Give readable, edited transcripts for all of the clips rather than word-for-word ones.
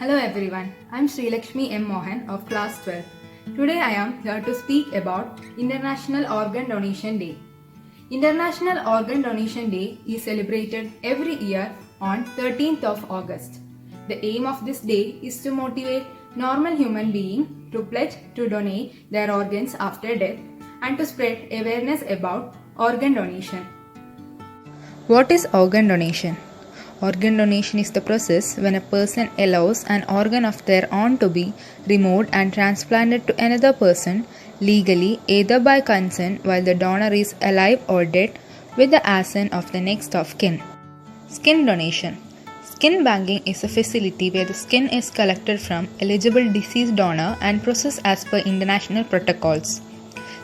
Hello everyone, I am Srilakshmi M. Mohan of class 12. Today I am here to speak about International Organ Donation Day. International Organ Donation Day is celebrated every year on 13th of August. The aim of this day is to motivate normal human beings to pledge to donate their organs after death and to spread awareness about organ donation. What is organ donation? Organ donation is the process when a person allows an organ of their own to be removed and transplanted to another person legally, either by consent while the donor is alive or dead, with the assent of the next of kin. Skin donation. Skin banking is a facility where the skin is collected from eligible deceased donor and processed as per international protocols.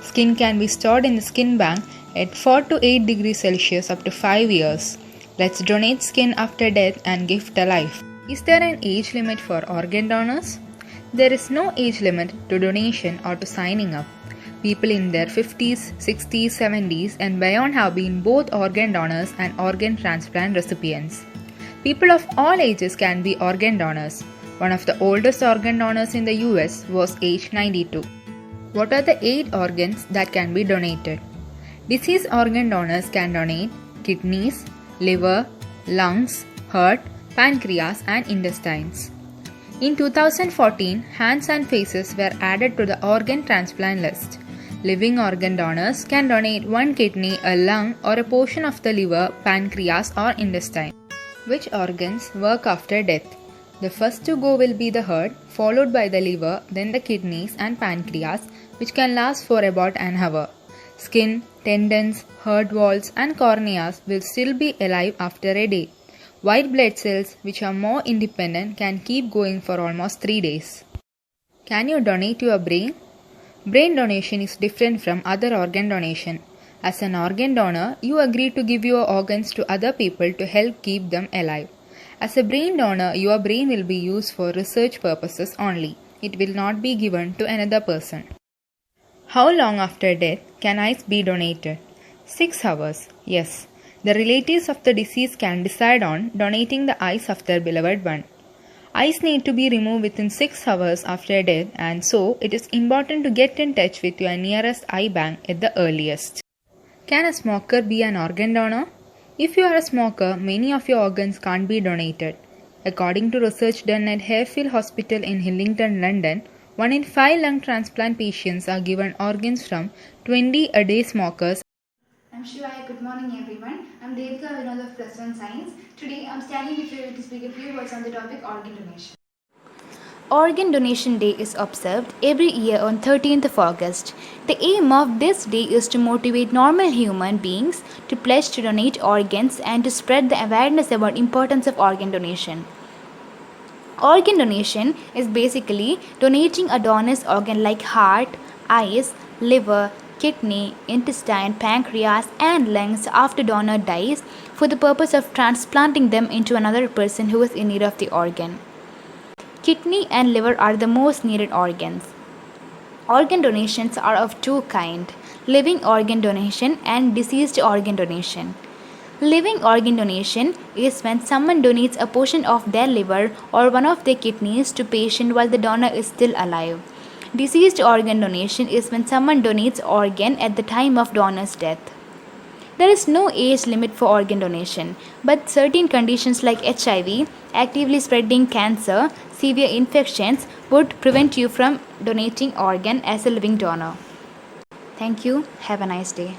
Skin can be stored in the skin bank at 4 to 8 degrees Celsius up to 5 years. Let's donate skin after death and gift a life. Is there an age limit for organ donors? There is no age limit to donation or to signing up. People in their 50s, 60s, 70s and beyond have been both organ donors and organ transplant recipients. People of all ages can be organ donors. One of the oldest organ donors in the US was age 92. What are the 8 organs that can be donated? Deceased organ donors can donate kidneys, liver, lungs, heart, pancreas and intestines. In 2014, hands and faces were added to the organ transplant list. Living organ donors can donate one kidney, a lung or a portion of the liver, pancreas or intestine. Which organs work after death? The first to go will be the heart, followed by the liver, then the kidneys and pancreas, which can last for about an hour. Skin, tendons, heart walls and corneas will still be alive after a day. White blood cells, which are more independent, can keep going for almost 3 days. Can you donate your brain? Brain donation is different from other organ donation. As an organ donor, you agree to give your organs to other people to help keep them alive. As a brain donor, your brain will be used for research purposes only. It will not be given to another person. How long after death can eyes be donated? 6 hours. Yes. The relatives of the deceased can decide on donating the eyes of their beloved one. Eyes need to be removed within 6 hours after death, and so it is important to get in touch with your nearest eye bank at the earliest. Can a smoker be an organ donor? If you are a smoker, many of your organs can't be donated. According to research done at Harefield Hospital in Hillingdon, London, 1 in 5 lung transplant patients are given organs from 20 a day smokers. I'm Shivaya. Good morning, everyone. I'm Devika Vinod of Plus One Science. Today, I'm standing before you to speak a few words on the topic organ donation. Organ Donation Day is observed every year on 13th of August. The aim of this day is to motivate normal human beings to pledge to donate organs and to spread the awareness about importance of organ donation. Organ donation is basically donating a donor's organ like heart, eyes, liver, kidney, intestine, pancreas and lungs after donor dies for the purpose of transplanting them into another person who is in need of the organ. Kidney and liver are the most needed organs. Organ donations are of two kinds: living organ donation and deceased organ donation. Living organ donation is when someone donates a portion of their liver or one of their kidneys to patient while the donor is still alive. Deceased organ donation is when someone donates organ at the time of donor's death. There is no age limit for organ donation, but certain conditions like HIV, actively spreading cancer, severe infections would prevent you from donating organ as a living donor. Thank you. Have a nice day.